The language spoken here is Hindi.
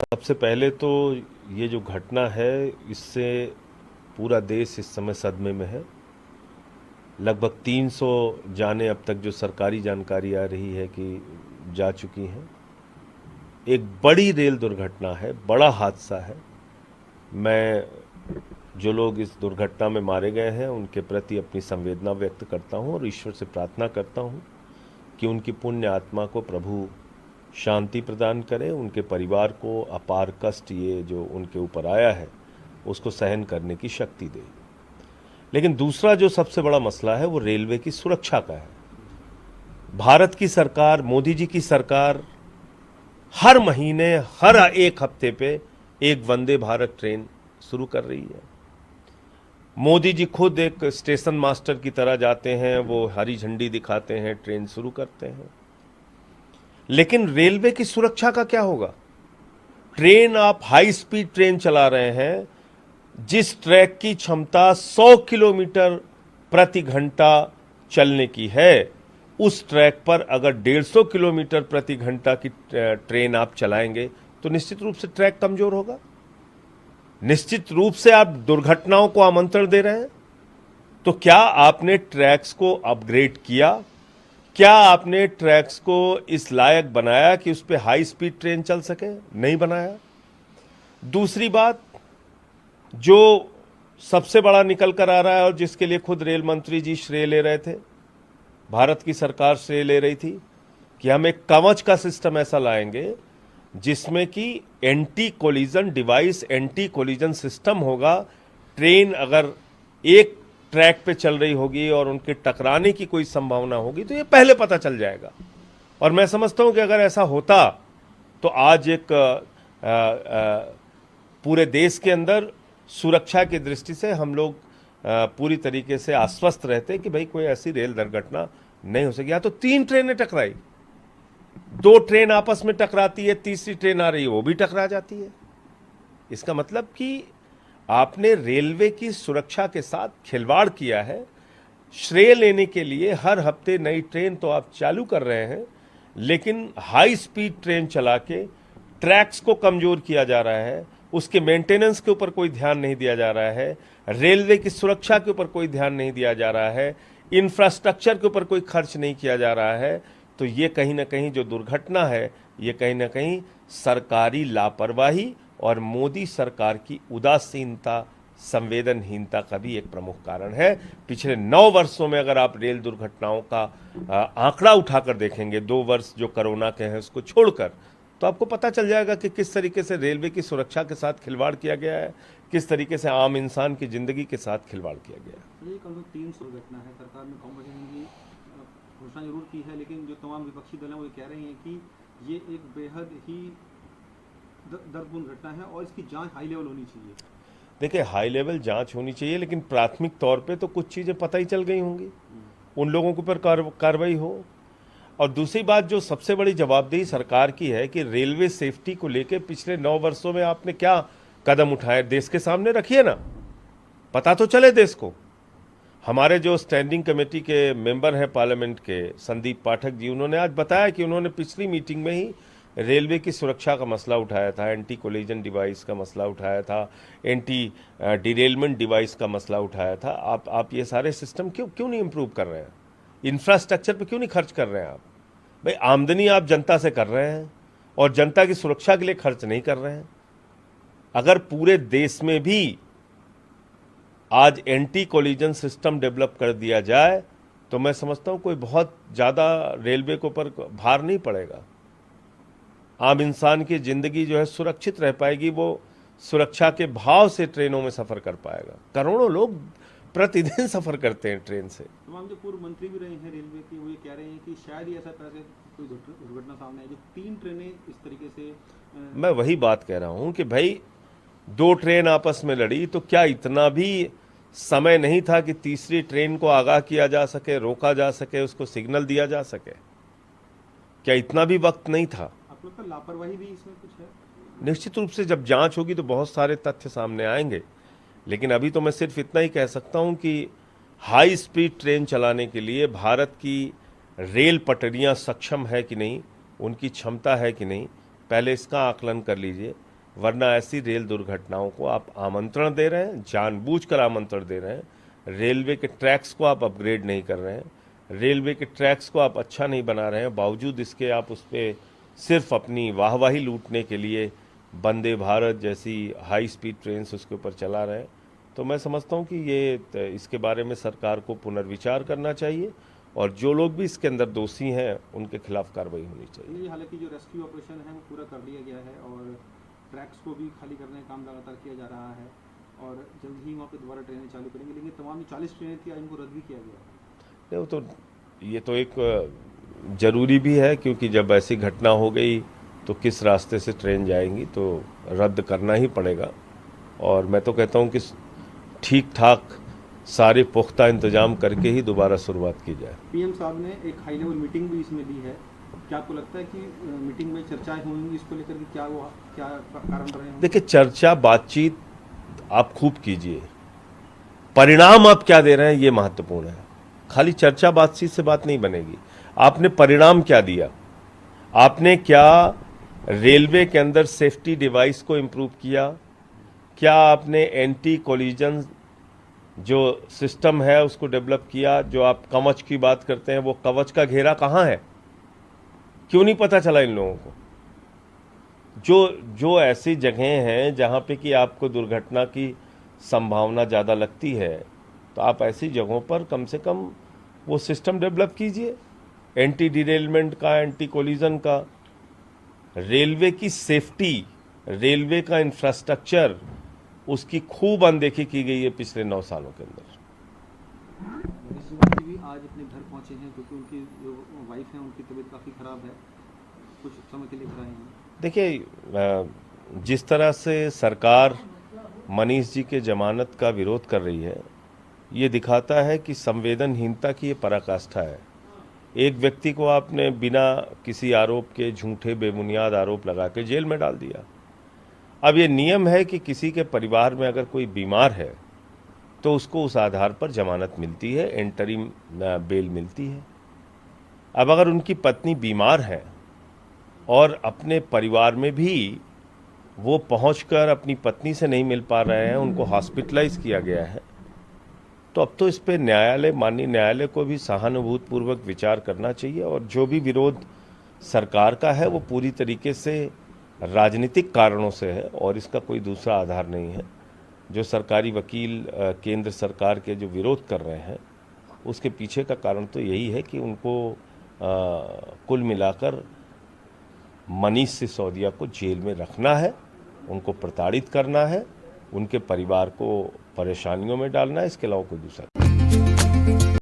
सबसे पहले तो ये जो घटना है इससे पूरा देश इस समय सदमे में है। लगभग 300 जानें अब तक जो सरकारी जानकारी आ रही है कि जा चुकी हैं। एक बड़ी रेल दुर्घटना है, बड़ा हादसा है। मैं जो लोग इस दुर्घटना में मारे गए हैं उनके प्रति अपनी संवेदना व्यक्त करता हूं और ईश्वर से प्रार्थना करता हूं कि उनकी पुण्य आत्मा को प्रभु शांति प्रदान करे, उनके परिवार को अपार कष्ट ये जो उनके ऊपर आया है उसको सहन करने की शक्ति दे। लेकिन दूसरा जो सबसे बड़ा मसला है वो रेलवे की सुरक्षा का है। भारत की सरकार, मोदी जी की सरकार हर महीने, हर एक हफ्ते पे एक वंदे भारत ट्रेन शुरू कर रही है। मोदी जी खुद एक स्टेशन मास्टर की तरह जाते हैं, वो हरी झंडी दिखाते हैं, ट्रेन शुरू करते हैं। लेकिन रेलवे की सुरक्षा का क्या होगा? ट्रेन, आप हाई स्पीड ट्रेन चला रहे हैं, जिस ट्रैक की क्षमता 100 किलोमीटर प्रति घंटा चलने की है, उस ट्रैक पर अगर 150 किलोमीटर प्रति घंटा की ट्रेन आप चलाएंगे तो निश्चित रूप से ट्रैक कमजोर होगा। निश्चित रूप से आप दुर्घटनाओं को आमंत्रण दे रहे हैं। तो क्या आपने ट्रैक्स को अपग्रेड किया? क्या आपने ट्रैक्स को इस लायक बनाया कि उस पर हाई स्पीड ट्रेन चल सके? नहीं बनाया। दूसरी बात जो सबसे बड़ा निकल कर आ रहा है और जिसके लिए खुद रेल मंत्री जी श्रेय ले रहे थे, भारत की सरकार श्रेय ले रही थी कि हम एक कवच का सिस्टम ऐसा लाएंगे जिसमें कि anti collision device, anti collision system होगा। ट्रेन अगर एक ट्रैक पे चल रही होगी और उनके टकराने की कोई संभावना होगी तो ये पहले पता चल जाएगा। और मैं समझता हूं कि अगर ऐसा होता तो आज एक पूरे देश के अंदर सुरक्षा की दृष्टि से हम लोग पूरी तरीके से आश्वस्त रहते कि भाई कोई ऐसी रेल दुर्घटना नहीं हो सकी। या तो 3 ट्रेनें टकराई, 2 ट्रेन आपस में टकराती है, तीसरी ट्रेन आ रही है वो भी टकरा जाती है। इसका मतलब कि आपने रेलवे की सुरक्षा के साथ खिलवाड़ किया है। श्रेय लेने के लिए हर हफ्ते नई ट्रेन तो आप चालू कर रहे हैं, लेकिन हाई स्पीड ट्रेन चला के ट्रैक्स को कमजोर किया जा रहा है, उसके मेंटेनेंस के ऊपर कोई ध्यान नहीं दिया जा रहा है, रेलवे की सुरक्षा के ऊपर कोई ध्यान नहीं दिया जा रहा है, इंफ्रास्ट्रक्चर के ऊपर कोई खर्च नहीं किया जा रहा है। तो ये कहीं ना कहीं जो दुर्घटना है ये कहीं ना कहीं सरकारी लापरवाही और मोदी सरकार की उदासीनता, संवेदनहीनता का भी एक प्रमुख कारण है। पिछले 9 वर्षों में अगर आप रेल दुर्घटनाओं का आंकड़ा उठाकर देखेंगे, 2 वर्ष जो कोरोना के हैं उसको छोड़कर, तो आपको पता चल जाएगा कि किस तरीके से रेलवे की सुरक्षा के साथ खिलवाड़ किया गया है, किस तरीके से आम इंसान की जिंदगी के साथ खिलवाड़ किया गया है। ये कम 300 घटना है। सरकार ने कॉम्पनसेशन की घोषणा जरूर की है, लेकिन जो तमाम विपक्षी दल हैं वो कह रहे हैं कि ये एक बेहद ही दर्दपूर्ण घटना है और इसकी जांच हाई लेवल होनी चाहिए। देखिए, हाई लेवल जांच होनी चाहिए, लेकिन प्राथमिक तौर पे तो कुछ चीज़ें पता ही चल गई होंगी, उन लोगों के ऊपर कार्रवाई हो। और दूसरी बात जो सबसे बड़ी जवाबदेही सरकार की है कि रेलवे सेफ्टी को लेकर पिछले 9 वर्षों में आपने क्या कदम उठाए, देश के सामने रखिए ना, पता तो चले देश को। हमारे जो स्टैंडिंग कमेटी के मेंबर हैं पार्लियामेंट के, संदीप पाठक जी, उन्होंने आज बताया कि उन्होंने पिछली मीटिंग में ही रेलवे की सुरक्षा का मसला उठाया था, एंटी कोलिजन डिवाइस का मसला उठाया था, एंटी डिरेलमेंट डिवाइस का मसला उठाया था। आप ये सारे सिस्टम क्यों क्यों नहीं इम्प्रूव कर रहे हैं? इंफ्रास्ट्रक्चर पे क्यों नहीं खर्च कर रहे हैं आप? भाई, आमदनी आप जनता से कर रहे हैं और जनता की सुरक्षा के लिए खर्च नहीं कर रहे हैं। अगर पूरे देश में भी आज एंटी कोलिजन सिस्टम डेवलप कर दिया जाए तो मैं समझता हूं कोई बहुत ज़्यादा रेलवे के ऊपर भार नहीं पड़ेगा। आम इंसान की जिंदगी जो है सुरक्षित रह पाएगी, वो सुरक्षा के भाव से ट्रेनों में सफ़र कर पाएगा। करोड़ों लोग प्रतिदिन सफ़र करते हैं ट्रेन से। तमाम जो पूर्व मंत्री भी रहे हैं रेलवे के, वो ये कह रहे हैं कि शायद ही ऐसा तरह से कोई दुर्घटना सामने आई जो 3 ट्रेनें इस तरीके से। मैं वही बात कह रहा हूं कि भाई, 2 ट्रेन आपस में लड़ी तो क्या इतना भी समय नहीं था कि तीसरी ट्रेन को आगाह किया जा सके, रोका जा सके, उसको सिग्नल दिया जा सके? क्या इतना भी वक्त नहीं था? आप लोग का लापरवाही भी इसमें कुछ है? निश्चित रूप से जब जांच होगी तो बहुत सारे तथ्य सामने आएंगे, लेकिन अभी तो मैं सिर्फ इतना ही कह सकता हूं कि हाई स्पीड ट्रेन चलाने के लिए भारत की रेल पटरियां सक्षम है कि नहीं, उनकी क्षमता है कि नहीं, पहले इसका आकलन कर लीजिए। वरना ऐसी रेल दुर्घटनाओं को आप आमंत्रण दे रहे हैं, जानबूझकर आमंत्रण दे रहे हैं। रेलवे के ट्रैक्स को आप अपग्रेड नहीं कर रहे हैं, रेलवे के ट्रैक्स को आप अच्छा नहीं बना रहे हैं, बावजूद इसके आप उस पर सिर्फ अपनी वाहवाही लूटने के लिए वंदे भारत जैसी हाई स्पीड ट्रेन उसके ऊपर चला रहे हैं। तो मैं समझता हूं कि ये इसके बारे में सरकार को पुनर्विचार करना चाहिए और जो लोग भी इसके अंदर दोषी हैं उनके खिलाफ कार्रवाई होनी चाहिए। हालांकि जो रेस्क्यू ऑपरेशन है वो पूरा कर लिया गया है और ट्रैक्स को भी खाली करने का काम लगातार किया जा रहा है और जल्द ही वहाँ पे दोबारा ट्रेनें चालू करेंगे, लेकिन तमाम 40 ट्रेनें थी इनको रद्द भी किया गया है। वो तो ये तो एक ज़रूरी भी है, क्योंकि जब ऐसी घटना हो गई तो किस रास्ते से ट्रेन जाएंगी, तो रद्द करना ही पड़ेगा। और मैं तो कहता हूँ कि ठीक ठाक सारे पुख्ता इंतजाम करके ही दोबारा शुरुआत की जाए। पीएम साहब ने एक हाई लेवल मीटिंग भी इसमें ली है, क्या आपको लगता है कि मीटिंग में चर्चाएं होंगी इसको लेकर कि क्या कारण रहे होंगे? देखिए, चर्चा बातचीत आप खूब कीजिए, परिणाम आप क्या दे रहे हैं ये महत्वपूर्ण है। खाली चर्चा बातचीत से बात नहीं बनेगी, आपने परिणाम क्या दिया, आपने क्या रेलवे के अंदर सेफ्टी डिवाइस को इम्प्रूव किया, क्या आपने एंटी कोलिजन जो सिस्टम है उसको डेवलप किया। जो आप कवच की बात करते हैं, वो कवच का घेरा कहाँ है, क्यों नहीं पता चला इन लोगों को। जो ऐसी जगहें हैं जहाँ पे कि आपको दुर्घटना की संभावना ज़्यादा लगती है, तो आप ऐसी जगहों पर कम से कम वो सिस्टम डेवलप कीजिए, एंटी डिरेलमेंट का, एंटी कोलिजन का। रेलवे की सेफ्टी, रेलवे का इंफ्रास्ट्रक्चर, उसकी खूब अनदेखी की गई है पिछले 9 सालों के अंदर। जी भी आज अपने घर पहुंचे हैं क्योंकि उनकी जो वाइफ है उनकी तबीयत काफ़ी ख़राब है, कुछ समय के लिए घर आए हैं। देखिए, जिस तरह से सरकार मनीष जी के जमानत का विरोध कर रही है, ये दिखाता है कि संवेदनहीनता की ये पराकाष्ठा है। एक व्यक्ति को आपने बिना किसी आरोप के झूठे बेबुनियाद आरोप लगा के जेल में डाल दिया। अब ये नियम है कि किसी के परिवार में अगर कोई बीमार है तो उसको उस आधार पर जमानत मिलती है, इंटरिम बेल मिलती है। अब अगर उनकी पत्नी बीमार है और अपने परिवार में भी वो पहुंचकर अपनी पत्नी से नहीं मिल पा रहे हैं, उनको हॉस्पिटलाइज किया गया है, तो अब तो इस पे माननीय न्यायालय को भी सहानुभूतिपूर्वक विचार करना चाहिए। और जो भी विरोध सरकार का है वो पूरी तरीके से राजनीतिक कारणों से है और इसका कोई दूसरा आधार नहीं है। जो सरकारी वकील केंद्र सरकार के जो विरोध कर रहे हैं, उसके पीछे का कारण तो यही है कि उनको कुल मिलाकर मनीष सिसोदिया को जेल में रखना है, उनको प्रताड़ित करना है, उनके परिवार को परेशानियों में डालना है, इसके अलावा कोई दूसरा